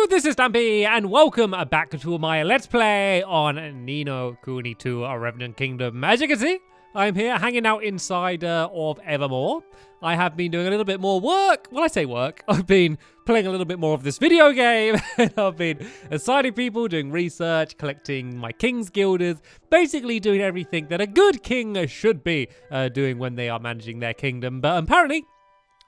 this is Stampy, and welcome back to my Let's Play on Ni No Kuni 2, a Revenant Kingdom. As you can see, I'm here hanging out inside of Evermore. I have been doing a little bit more work. Well, I say work. I've been playing a little bit more of this video game, and I've been assigning people, doing research, collecting my King's Guilders, basically doing everything that a good king should be doing when they are managing their kingdom. But apparently,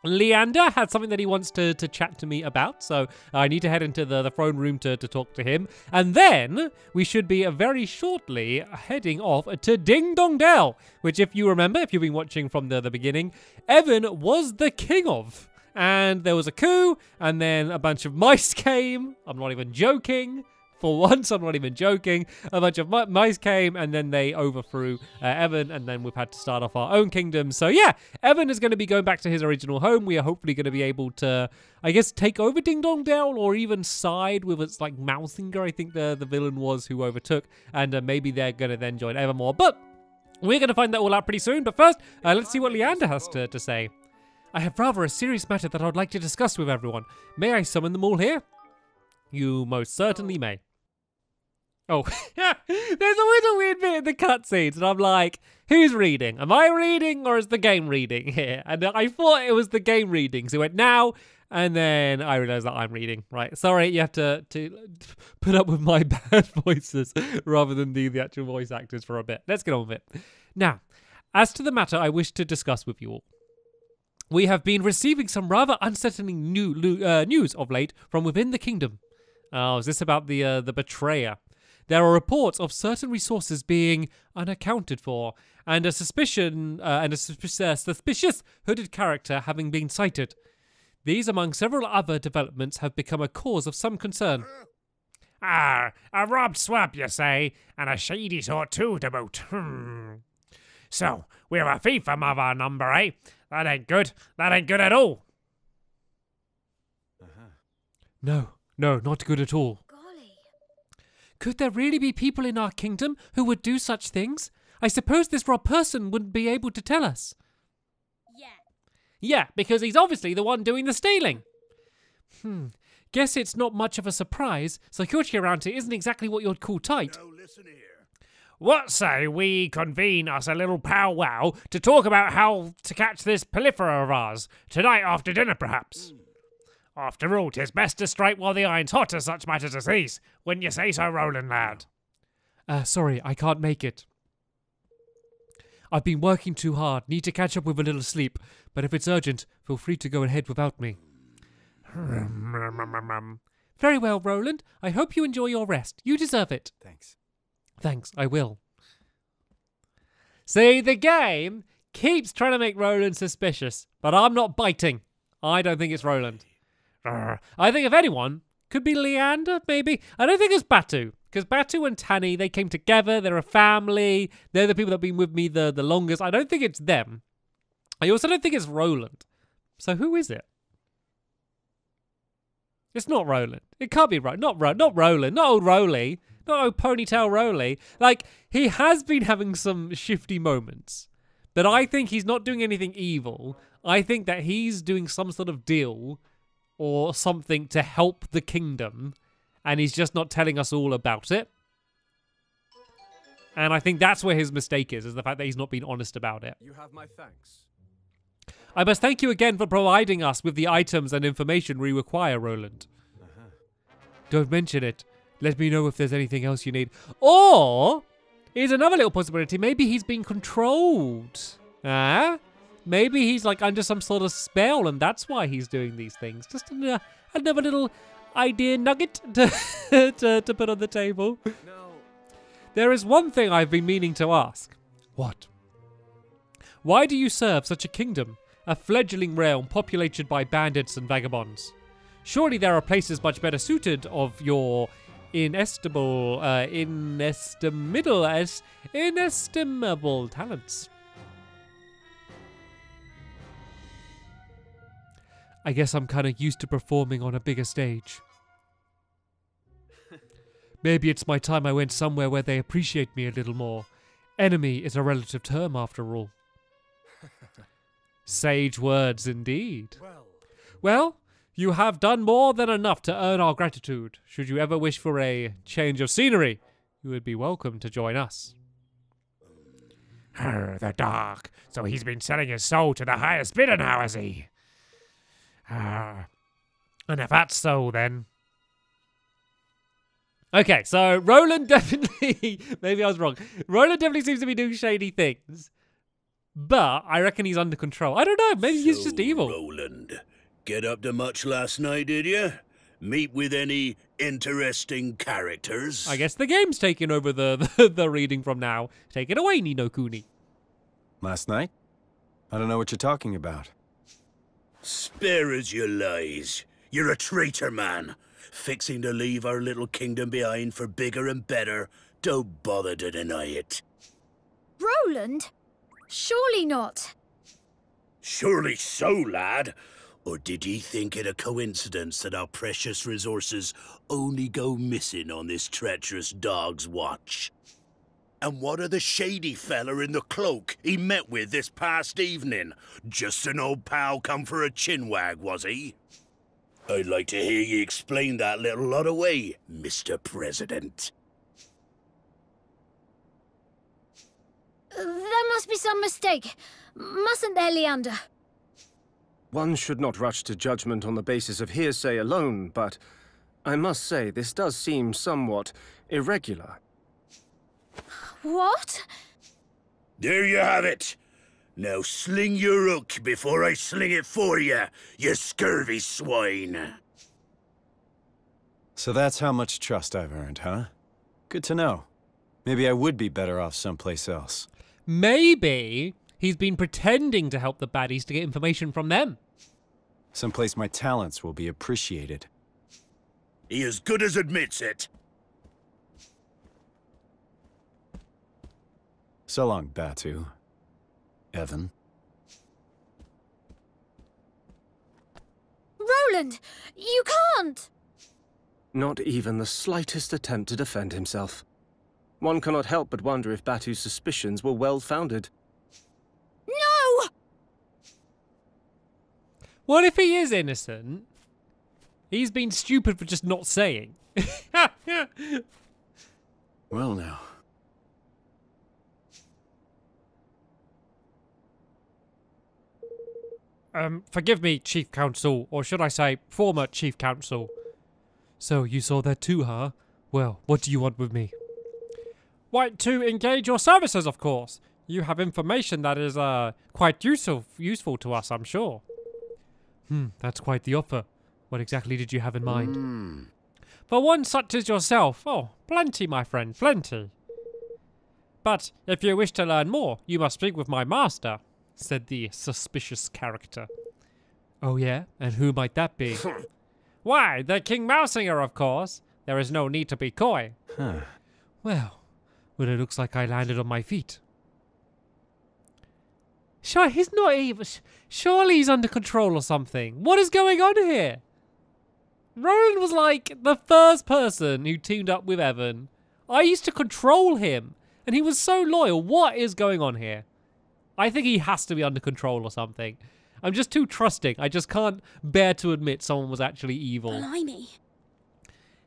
Leander had something that he wants to chat to me about, so I need to head into the throne room to talk to him. And then we should be very shortly heading off to Ding Dong Dell, which, if you remember, if you've been watching from the beginning, Evan was the king of. And there was a coup, and then a bunch of mice came. I'm not even joking. For once, I'm not even joking. A bunch of mice came, and then they overthrew Evan, and then we've had to start off our own kingdom. So yeah, Evan is going to be going back to his original home. We are hopefully going to be able to, I guess, take over Ding Dong Dell, or even side with its like Mousinger, I think the villain was, who overtook, and maybe they're going to then join Evermore. But we're going to find that all out pretty soon. But first, let's see what Leander has to say. I have rather a serious matter that I would like to discuss with everyone. May I summon them all here? You most certainly may. Oh, there's always a weird bit in the cutscenes, and I'm like, who's reading? Am I reading, or is the game reading here? And I thought it was the game reading, so it went now, and then I realized that I'm reading. Right, sorry, you have to put up with my bad voices rather than the actual voice actors for a bit. Let's get on with it. Now, as to the matter I wish to discuss with you all. We have been receiving some rather unsettling news of late from within the kingdom. Oh, is this about the betrayer? There are reports of certain resources being unaccounted for, and a suspicious hooded character having been sighted. These, among several other developments, have become a cause of some concern. Ah, a robbed swab, you say, and a shady sort too, to boot. So, we're a thief of our number, eh? That ain't good. That ain't good at all. No, not good at all. Could there really be people in our kingdom who would do such things? I suppose this robbed person wouldn't be able to tell us. Yeah, because he's obviously the one doing the stealing. Guess it's not much of a surprise. Security around here isn't exactly what you'd call tight. Now listen here. What say we convene us a little powwow to talk about how to catch this prolifera of ours, tonight after dinner perhaps? After all, 'tis best to strike while the iron's hot as such matters as these. Wouldn't you say so, Roland, lad? Sorry, I can't make it. I've been working too hard, need to catch up with a little sleep, but if it's urgent, feel free to go ahead without me. Very well, Roland. I hope you enjoy your rest. You deserve it. Thanks, I will. See, the game keeps trying to make Roland suspicious, but I'm not biting. I don't think it's Roland. I think if anyone, could be Leander, maybe. I don't think it's Batu, because Batu and Tani, they came together, they're a family, they're the people that have been with me the longest. I don't think it's them. I also don't think it's Roland. So who is it? It's not Roland. It can't be Roland. Not Roland. Not old Roly. Not old ponytail Roly. Like, he has been having some shifty moments, but I think he's not doing anything evil. I think that he's doing some sort of deal or something to help the kingdom, and he's just not telling us all about it. And I think that's where his mistake is the fact that he's not being honest about it. You have my thanks. I must thank you again for providing us with the items and information we require, Roland. Don't mention it. Let me know if there's anything else you need. Or, here's another little possibility. Maybe he's being controlled. Maybe he's like under some sort of spell, and that's why he's doing these things. Just another little idea nugget to put on the table. No. There is one thing I've been meaning to ask. What? Why do you serve such a kingdom, a fledgling realm populated by bandits and vagabonds? Surely there are places much better suited of your inestimable talents. I guess I'm kind of used to performing on a bigger stage. Maybe it's my time I went somewhere where they appreciate me a little more. Enemy is a relative term after all. Sage words indeed. Well, You have done more than enough to earn our gratitude. Should you ever wish for a change of scenery, you would be welcome to join us. The dark. So he's been selling his soul to the highest bidder now, has he? And if that's so, then... Okay, so Roland definitely... maybe I was wrong. Roland definitely seems to be doing shady things. But I reckon he's under control. I don't know, maybe he's just evil. Roland, get up to much last night, did you? Meet with any interesting characters? I guess the game's taking over the reading from now. Take it away, Ni No Kuni. Last night? I don't know what you're talking about. Spare us your lies. You're a traitor, man. Fixing to leave our little kingdom behind for bigger and better. Don't bother to deny it. Roland? Surely not. Surely so, lad. Or did ye think it a coincidence that our precious resources only go missing on this treacherous dog's watch? And what of the shady fella in the cloak he met with this past evening? Just an old pal come for a chinwag, was he? I'd like to hear ye explain that little lot away, Mr. President. There must be some mistake. Mustn't there, Leander? One should not rush to judgment on the basis of hearsay alone, but I must say this does seem somewhat irregular. What? There you have it. Now sling your hook before I sling it for you, you scurvy swine. So that's how much trust I've earned, huh? Good to know. Maybe I would be better off someplace else. Maybe he's been pretending to help the baddies to get information from them. Someplace my talents will be appreciated. He as good as admits it. So long, Batu. Evan. Roland, you can't! Not even the slightest attempt to defend himself. One cannot help but wonder if Batu's suspicions were well-founded. No! Well, if he is innocent, he's been stupid for just not saying. Well now. Forgive me, Chief Counsel, or should I say, former Chief Counsel. So, you saw that too, huh? Well, what do you want with me? Why, to engage your services, of course. You have information that is, quite useful to us, I'm sure. That's quite the offer. What exactly did you have in mind? For one such as yourself, oh, plenty, my friend, plenty. But, if you wish to learn more, you must speak with my master, said the suspicious character. Oh yeah? And who might that be? Why, the King Mousinger, of course. There is no need to be coy. Huh. Well, it looks like I landed on my feet. Sure, he's not even... Surely he's under control or something. What is going on here? Roland was like the first person who teamed up with Evan. I used to control him, and he was so loyal. What is going on here? I think he has to be under control or something. I'm just too trusting. I just can't bear to admit someone was actually evil. Blimey.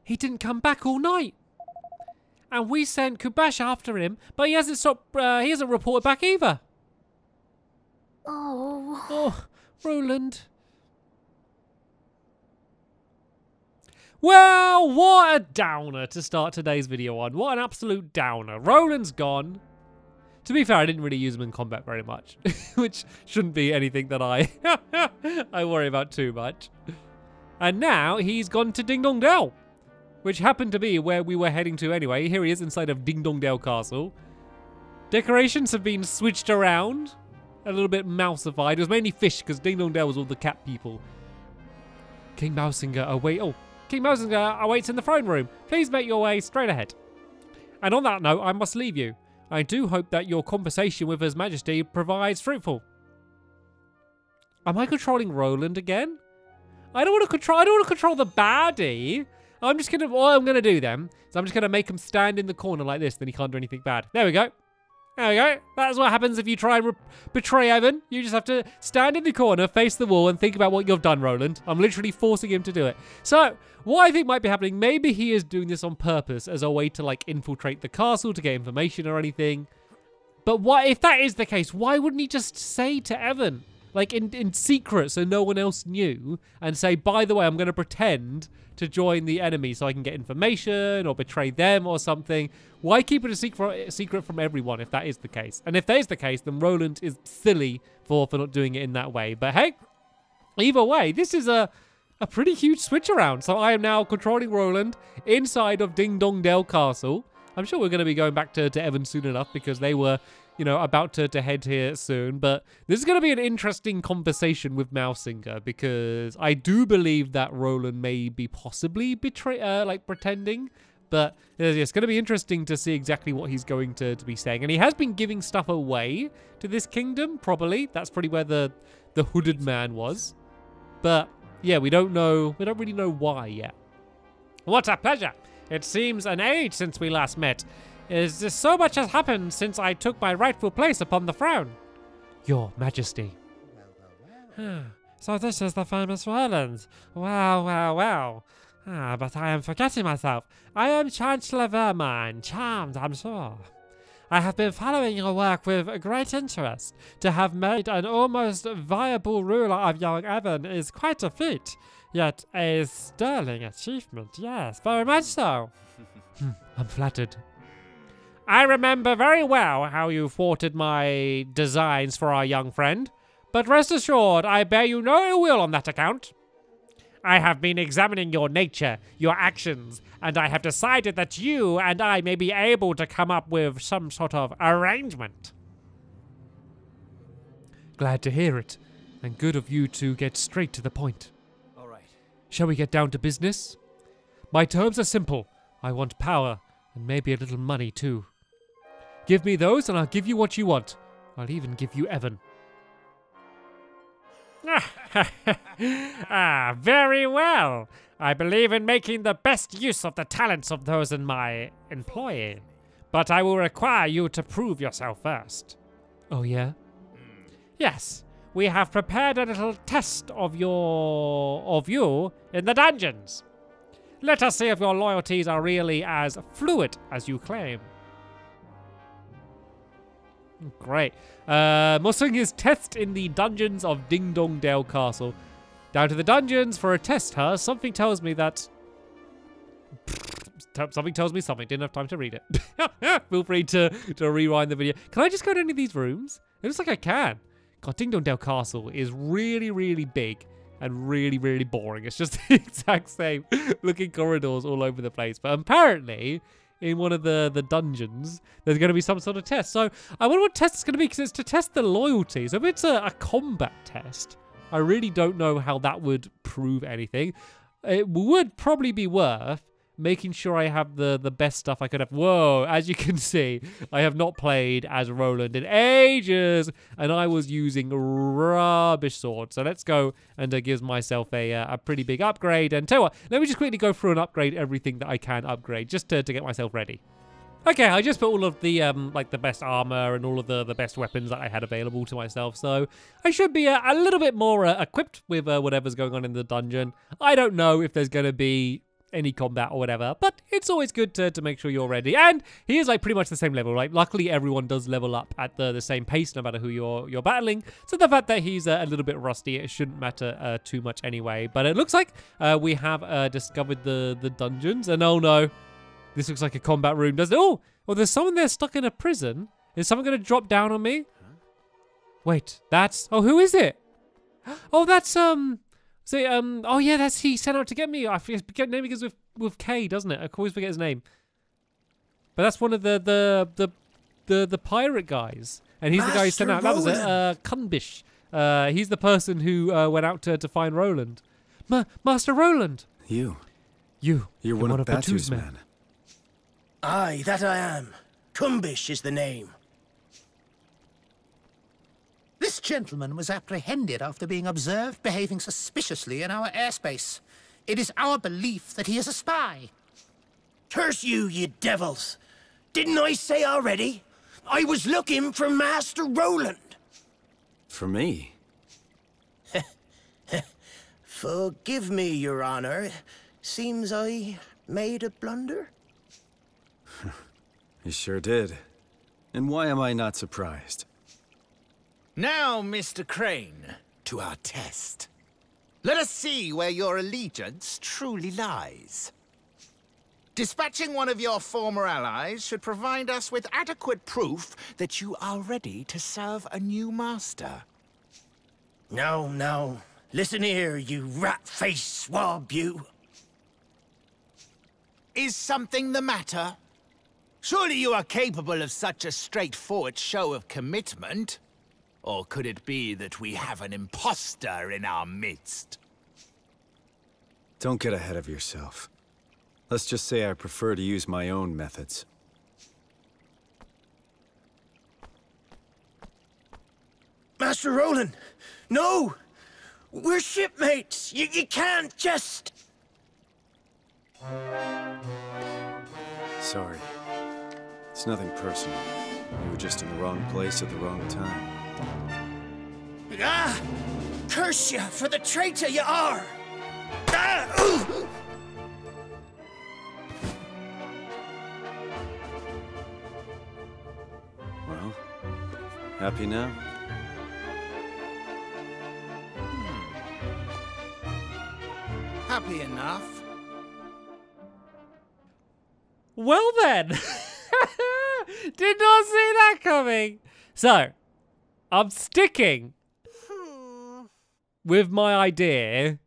He didn't come back all night. And we sent Kubash after him, but he hasn't stopped, he hasn't reported back either. Oh. Oh, Roland. Well, what a downer to start today's video on. What an absolute downer. Roland's gone. To be fair, I didn't really use him in combat very much, which shouldn't be anything that I I worry about too much. And now he's gone to Ding Dong Dell, which happened to be where we were heading to anyway. Here he is inside of Ding Dong Dell Castle. Decorations have been switched around, a little bit mouseified. It was mainly fish because Ding Dong Dell was all the cat people. King Mousinger awaits in the throne room. Please make your way straight ahead. And on that note, I must leave you. I do hope that your conversation with His Majesty provides fruitful. Am I controlling Roland again? I don't want to control the baddie. All I'm gonna do then is I'm just gonna make him stand in the corner like this, then he can't do anything bad. There we go. There we go. That's what happens if you try and betray Evan. You just have to stand in the corner, face the wall, and think about what you've done, Roland. I'm literally forcing him to do it. So, what I think might be happening, maybe he is doing this on purpose as a way to, like, infiltrate the castle to get information or anything. But what if that is the case? Why wouldn't he just say to Evan, like, in secret so no one else knew, and say, by the way, I'm going to pretend to join the enemy so I can get information or betray them or something? Why keep it a secret from everyone if that is the case? And if that is the case, then Roland is silly for not doing it in that way. But hey, either way, this is a pretty huge switch around. So I am now controlling Roland inside of Ding Dong Dell Castle. I'm sure we're going to be going back to Evan soon enough because they were, you know, about to head here soon. But this is going to be an interesting conversation with Mousinger because I do believe that Roland may be possibly pretending. But it's going to be interesting to see exactly what he's going to be saying. And he has been giving stuff away to this kingdom, probably. That's probably where the hooded man was. But yeah, we don't really know why yet. What a pleasure. It seems an age since we last met. So much has happened since I took my rightful place upon the throne. Your Majesty. So this is the famous Roland. Wow. But I am forgetting myself. I am Chancellor Vermine, charmed, I'm sure. I have been following your work with great interest. To have made an almost viable ruler of young Evan is quite a feat, yet a sterling achievement, yes, very much so. I'm flattered. I remember very well how you thwarted my designs for our young friend, but rest assured I bear you no ill will on that account. I have been examining your nature, your actions, and I have decided that you and I may be able to come up with some sort of arrangement. Glad to hear it, and good of you to get straight to the point. All right. Shall we get down to business? My terms are simple. I want power, and maybe a little money too. Give me those, and I'll give you what you want. I'll even give you Evan. Very well. I believe in making the best use of the talents of those in my employ. But I will require you to prove yourself first. Oh, yeah? Yes. We have prepared a little test of you in the dungeons. Let us see if your loyalties are really as fluid as you claim. Great. Mousinger's test in the dungeons of Ding Dong Dell Castle. Down to the dungeons for a test, huh? Something tells me that... Something tells me something. Didn't have time to read it. Feel free to rewind the video. Can I just go to any of these rooms? It looks like I can. God, Ding Dong Dell Castle is really, really big and really, really boring. It's just the exact same looking corridors all over the place. But apparently, in one of the dungeons, there's going to be some sort of test. So I wonder what test it's going to be, because it's to test the loyalty. So if it's a combat test, I really don't know how that would prove anything. It would probably be worth making sure I have the best stuff I could have. Whoa, as you can see, I have not played as Roland in ages, and I was using rubbish sword. So let's go and gives myself a pretty big upgrade. And tell you what, let me just quickly go through and upgrade everything that I can upgrade, just to get myself ready. Okay, I just put all of the like the best armor and all of the best weapons that I had available to myself, so I should be a little bit more equipped with whatever's going on in the dungeon. I don't know if there's going to be any combat or whatever, but it's always good to make sure you're ready. And he is like pretty much the same level, right? Luckily, everyone does level up at the same pace, no matter who you're battling. So the fact that he's a little bit rusty, it shouldn't matter too much anyway. But it looks like we have discovered the dungeons, and oh no. This looks like a combat room, doesn't it? Oh, well, there's someone there stuck in a prison. Is someone going to drop down on me? Wait, that's... Oh, who is it? Oh, that's, oh, yeah, that's he sent out to get me. I forget his name begins with K, doesn't it? I always forget his name. But that's one of the pirate guys. And he's the guy who sent out... That was it, Kunbish. He's the person who went out to find Roland. Master Roland! You're You're one of Batu's men. Aye, that I am. Kumbish is the name. This gentleman was apprehended after being observed behaving suspiciously in our airspace. It is our belief that he is a spy. Curse you, ye devils! Didn't I say already? I was looking for Master Roland. For me? Forgive me, Your Honor. Seems I made a blunder. You sure did. And why am I not surprised? Now, Mr. Crane, to our test. Let us see where your allegiance truly lies. Dispatching one of your former allies should provide us with adequate proof that you are ready to serve a new master. No. Listen here, you rat-faced swab, you. Is something the matter? Surely you are capable of such a straightforward show of commitment? Or could it be that we have an imposter in our midst? Don't get ahead of yourself. Let's just say I prefer to use my own methods. Master Roland, no! We're shipmates! You can't just... Sorry. It's nothing personal. You were just in the wrong place at the wrong time. Ah! Curse you for the traitor you are! Ah! Ooh! Well, happy now? Happy enough. Well then. Did not see that coming. So, I'm sticking with my idea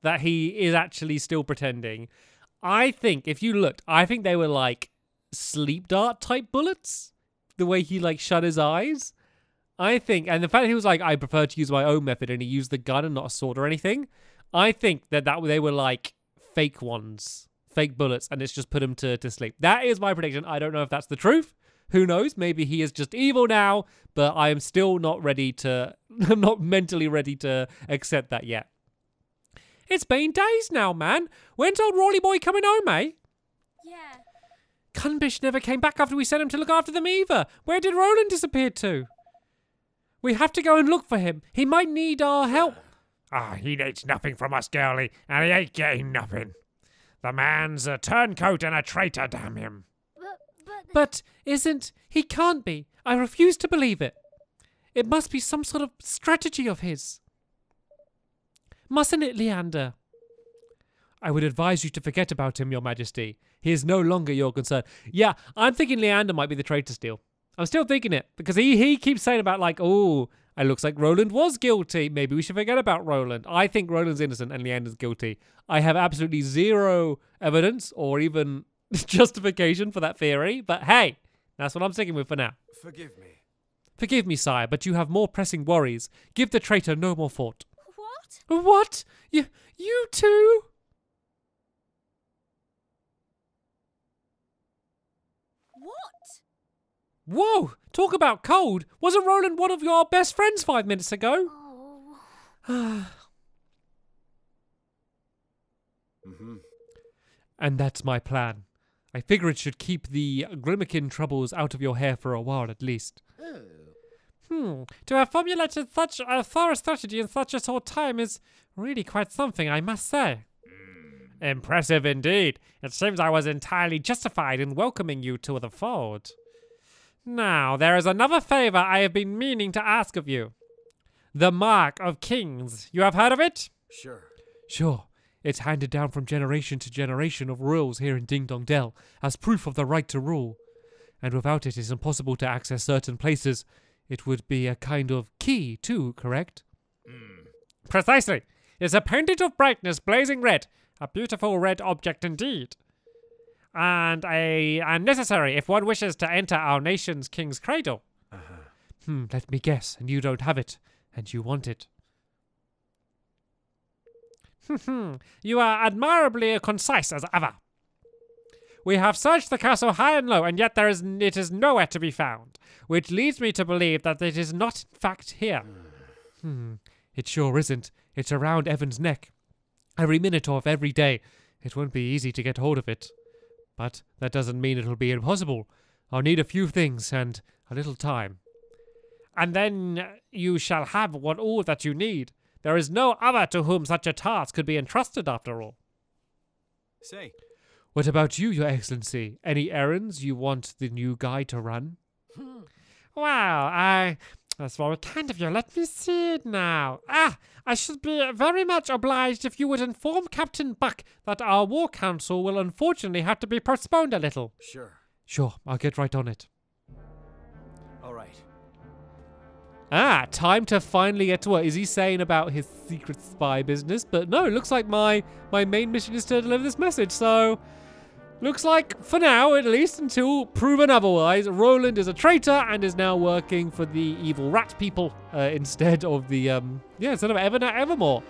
that he is actually still pretending. I think, if you looked, I think they were like sleep dart type bullets. The way he like shut his eyes. I think, and the fact that he was like, I prefer to use my own method, and he used the gun and not a sword or anything. I think that they were like fake ones, fake bullets, and it's just put him to sleep. That is my prediction. I don't know if that's the truth. Who knows? Maybe he is just evil now, but I am still not ready to, I'm not mentally ready to accept that yet. It's been days now, man. When's old Rawley boy coming home, eh? Yeah. Cunbish never came back after we sent him to look after them either. Where did Roland disappear to? We have to go and look for him. He might need our help. He needs nothing from us, girlie, and he ain't getting nothing. The man's a turncoat and a traitor, damn him. But he can't be. I refuse to believe it. It must be some sort of strategy of his. Mustn't it, Leander? I would advise you to forget about him, Your Majesty. He is no longer your concern. Yeah, I'm thinking Leander might be the traitor still. I'm still thinking it, because he keeps saying about like, oh, it looks like Roland was guilty. Maybe we should forget about Roland. I think Roland's innocent and Leander's guilty. I have absolutely zero evidence or even justification for that theory, but hey, that's what I'm sticking with for now. Forgive me. Forgive me, sire, but you have more pressing worries. Give the traitor no more thought. What? What? You too? What? Whoa! Talk about cold. Wasn't Roland one of your best friends 5 minutes ago? Oh. And that's my plan. I figure it should keep the Grimmakin troubles out of your hair for a while at least. To have formulated such a thorough strategy in such a short time is really quite something, I must say. Impressive indeed. It seems I was entirely justified in welcoming you to the fold. Now, there is another favor I have been meaning to ask of you. The Mark of Kings. You have heard of it? Sure. Sure. It's handed down from generation to generation of royals here in Ding Dong Dell as proof of the right to rule. And without it, it's impossible to access certain places. It would be a kind of key, too, correct? Precisely. It's a pendant of brightness blazing red. A beautiful red object indeed. And necessary if one wishes to enter our nation's king's cradle. Let me guess, and you don't have it, and you want it. You are admirably concise as ever. We have searched the castle high and low, and yet it is nowhere to be found, which leads me to believe that it is not in fact here. It sure isn't. It's around Evan's neck. Every minute of every day. It won't be easy to get hold of it. But that doesn't mean it'll be impossible. I'll need a few things, and A little time. And then you shall have all that you need. There is no other to whom such a task could be entrusted after all. Say. What about you, Your Excellency? Any errands you want the new guy to run? Well, that's very kind of you. Let me see it now. I should be very much obliged if you would inform Captain Buck that our war council will unfortunately have to be postponed a little. Sure. Sure, I'll get right on it. All right. Time to finally get to what is he saying about his secret spy business? But no, it looks like my main mission is to deliver this message, so looks like, for now at least, until proven otherwise, Roland is a traitor and is now working for the evil rat people instead of the, instead of Evermore.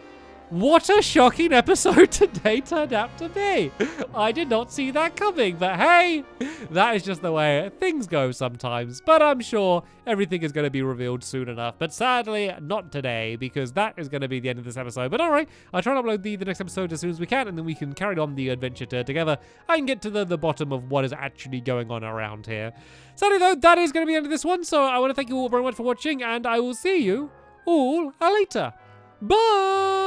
What a shocking episode today turned out to be. I did not see that coming, but hey, that is just the way things go sometimes. But I'm sure everything is going to be revealed soon enough. But sadly, not today, because that is going to be the end of this episode. But alright, I'll try and upload the next episode as soon as we can, and then we can carry on the adventure together and get to the bottom of what is actually going on around here. Sadly though, that is going to be the end of this one, so I want to thank you all very much for watching, and I will see you all later. Bye!